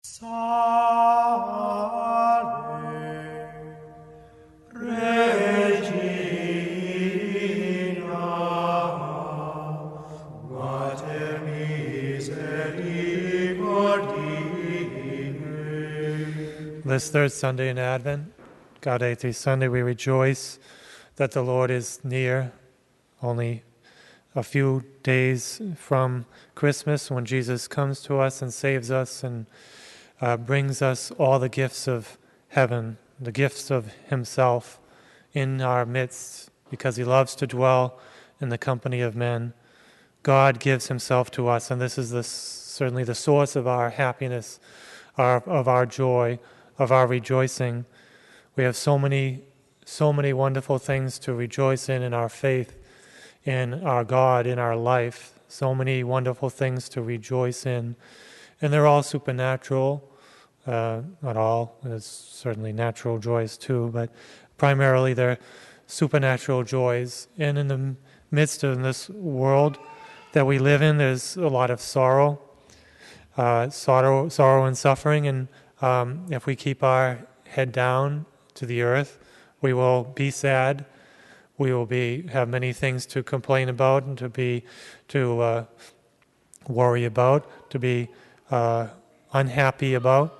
Salve, Regina, Mater misericordiae. This third Sunday in Advent, Gaudete Sunday, we rejoice that the Lord is near, only a few days from Christmas, when Jesus comes to us and saves us and brings us all the gifts of heaven, the gifts of himself in our midst, because he loves to dwell in the company of men. God gives himself to us, and this is certainly the source of our happiness, of our joy, of our rejoicing. We have so many wonderful things to rejoice in our faith, in our God, in our life. So many wonderful things to rejoice in. And they're all supernatural. Not all. There's certainly natural joys too, but primarily they're supernatural joys. And in the midst of this world that we live in, there's a lot of sorrow and suffering. And if we keep our head down to the earth, we will be sad. We will have many things to complain about and to worry about, to be unhappy about.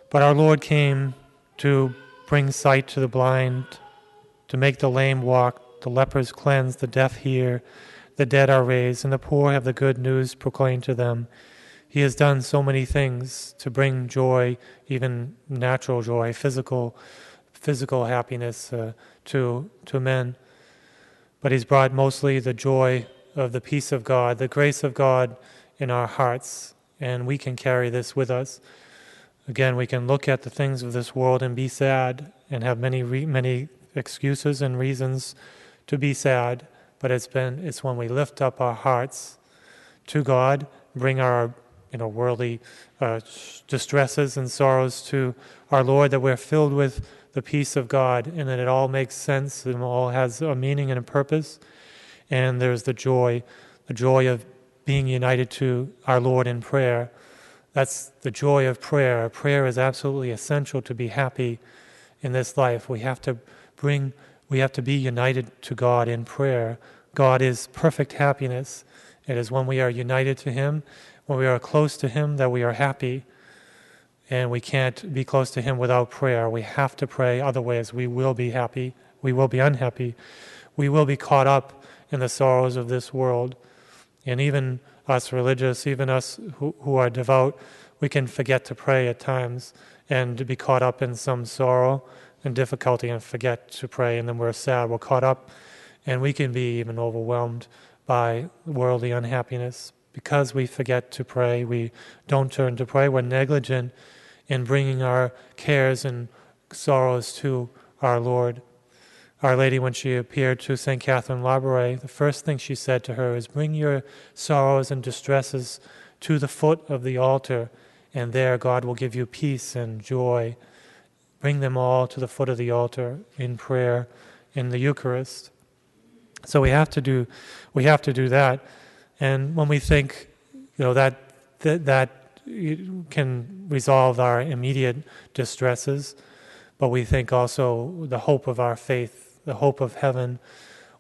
But our Lord came to bring sight to the blind, to make the lame walk, the lepers cleansed, the deaf hear, the dead are raised, and the poor have the good news proclaimed to them. He has done so many things to bring joy, even natural joy, physical happiness to men. But he's brought mostly the joy of the peace of God, the grace of God in our hearts, and we can carry this with us. Again, we can look at the things of this world and be sad and have many excuses and reasons to be sad, but it's when we lift up our hearts to God, bring our worldly distresses and sorrows to our Lord, that we're filled with the peace of God, and that it all makes sense and all has a meaning and a purpose. And there's the joy of being united to our Lord in prayer. That's the joy of prayer. Prayer is absolutely essential to be happy in this life. We have to be united to God in prayer. God is perfect happiness. It is when we are united to Him, when we are close to Him, that we are happy. And we can't be close to Him without prayer. We have to pray, otherwise we will be happy. We will be unhappy. We will be caught up in the sorrows of this world. And even us religious, even us who are devout, we can forget to pray at times and to be caught up in some sorrow and difficulty and forget to pray, and then we're sad, we're caught up, and we can be even overwhelmed by worldly unhappiness because we forget to pray. We don't turn to pray. We're negligent in bringing our cares and sorrows to our Lord. Our Lady, when she appeared to St. Catherine Labouré, the first thing she said to her is, bring your sorrows and distresses to the foot of the altar, and there God will give you peace and joy. Bring them all to the foot of the altar in prayer, in the Eucharist. So we have to do that. And when we think, that can resolve our immediate distresses, but we think also the hope of our faith, the hope of heaven,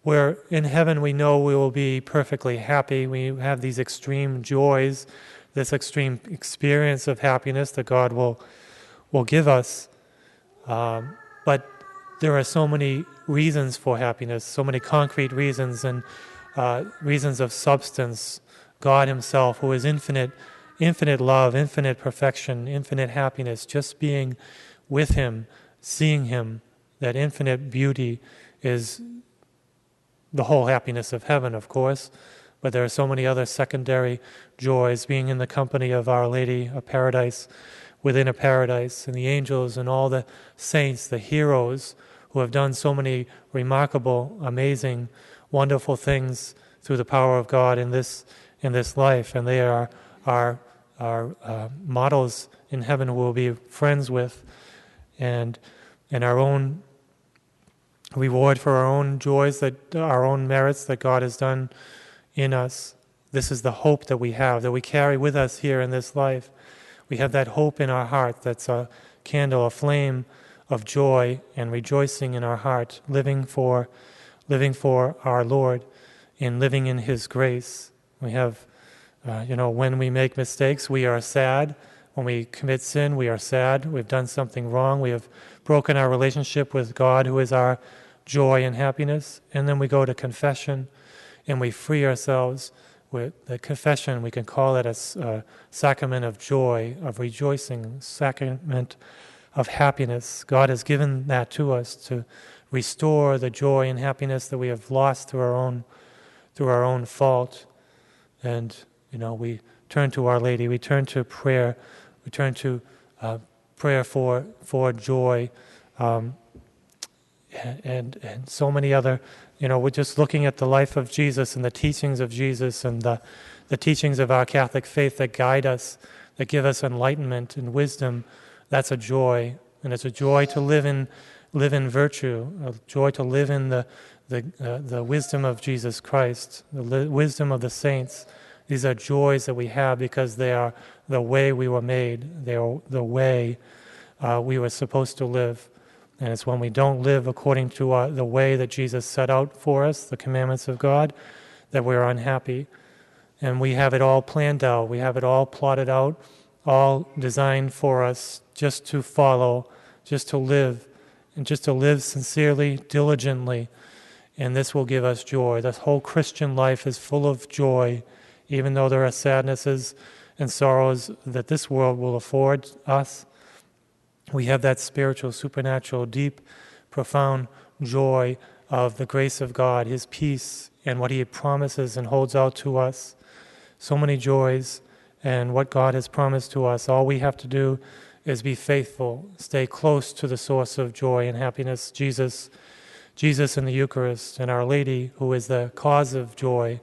where in heaven we know we will be perfectly happy. We have these extreme joys, this extreme experience of happiness that God will give us. But there are so many reasons for happiness, so many concrete reasons and reasons of substance. God Himself, who is infinite love, infinite perfection, infinite happiness, just being with Him, seeing Him, that infinite beauty is the whole happiness of heaven, of course, but there are so many other secondary joys, being in the company of Our Lady, a paradise within a paradise, and the angels and all the saints, the heroes who have done so many remarkable, amazing, wonderful things through the power of God in this life, and they are our models in heaven who we'll be friends with, and our own reward for our own joys, that our own merits that God has done in us. This is the hope that we have, that we carry with us here in this life. we have that hope in our heart that's a candle, a flame of joy and rejoicing in our heart, living for our Lord and living in His grace. We have, when we make mistakes, we are sad. When we commit sin, we are sad. We've done something wrong. We have broken our relationship with God, who is our joy and happiness. And then we go to confession, and we free ourselves with the confession. We can call it a sacrament of joy, of rejoicing, sacrament of happiness. God has given that to us to restore the joy and happiness that we have lost through our own fault. And we turn to Our Lady. We turn to prayer. We turn to prayer for joy, and so many other. We're just looking at the life of Jesus and the teachings of Jesus and the teachings of our Catholic faith that guide us, that give us enlightenment and wisdom. That's a joy, and it's a joy to live in virtue, a joy to live in the wisdom of Jesus Christ, the wisdom of the saints. These are joys that we have because they are the way we were made. They are the way we were supposed to live. And it's when we don't live according to the way that Jesus set out for us, the commandments of God, that we're unhappy. And we have it all planned out. We have it all plotted out, all designed for us just to follow, just to live, and just to live sincerely, diligently. And this will give us joy. The whole Christian life is full of joy, even though there are sadnesses and sorrows that this world will afford us. We have that spiritual, supernatural, deep, profound joy of the grace of God, His peace, and what He promises and holds out to us. So many joys, and what God has promised to us. All we have to do is be faithful, stay close to the source of joy and happiness, Jesus in the Eucharist, and Our Lady, who is the cause of joy.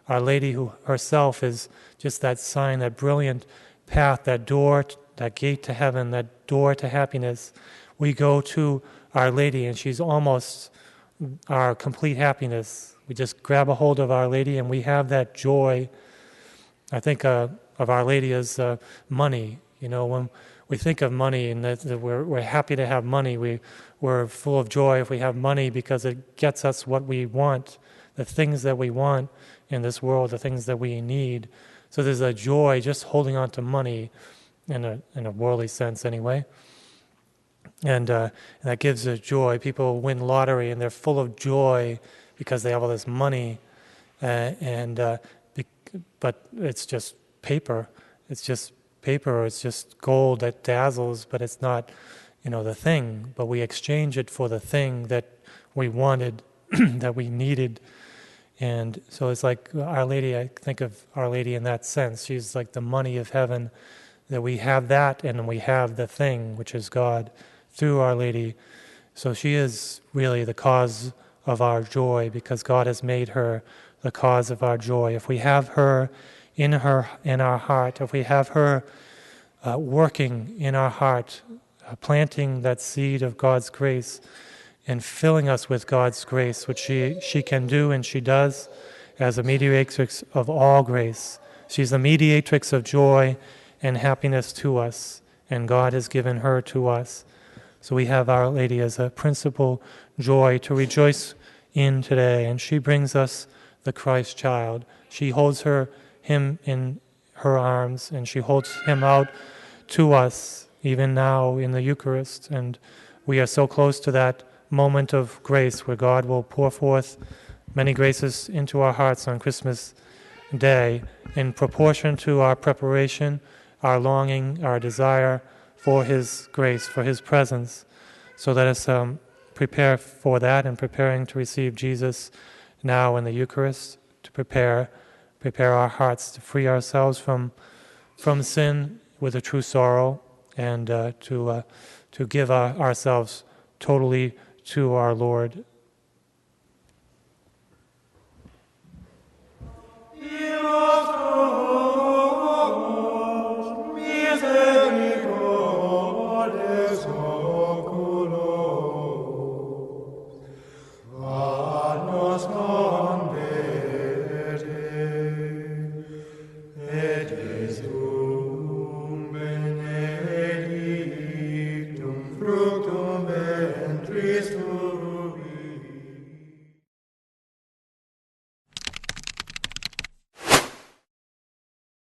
Our Lady, who herself is just that sign, that brilliant path, that door, that gate to heaven, that door to happiness. We go to Our Lady, and she's almost our complete happiness. We just grab a hold of Our Lady, and we have that joy. I think of Our Lady as money. When we think of money, and that we're happy to have money, we're full of joy if we have money because it gets us what we want, the things that we want in this world, the things that we need. So there's a joy just holding on to money, in a worldly sense anyway. And that gives a joy. People win lottery and they're full of joy because they have all this money, but it's just paper. It's just paper. It's just gold that dazzles, but it's not, the thing. But we exchange it for the thing that we wanted, that we needed. And so it's like Our Lady. I think of Our Lady in that sense. She's like the money of heaven. That we have that, and we have the thing, which is God, through Our Lady. So she is really the cause of our joy, because God has made her the cause of our joy. If we have her in our heart, if we have her working in our heart, planting that seed of God's grace, and filling us with God's grace, which she can do, and she does, as a mediatrix of all grace. She's the mediatrix of joy and happiness to us, and God has given her to us. So we have Our Lady as a principal joy to rejoice in today, and she brings us the Christ child. She holds him in her arms, and she holds him out to us even now in the Eucharist, and we are so close to that moment of grace where God will pour forth many graces into our hearts on Christmas Day in proportion to our preparation, our longing, our desire for His grace, for His presence. So let us prepare for that, and preparing to receive Jesus now in the Eucharist, to prepare our hearts to free ourselves from sin with a true sorrow, and to give ourselves totally to our Lord. Et fructum ventris tui,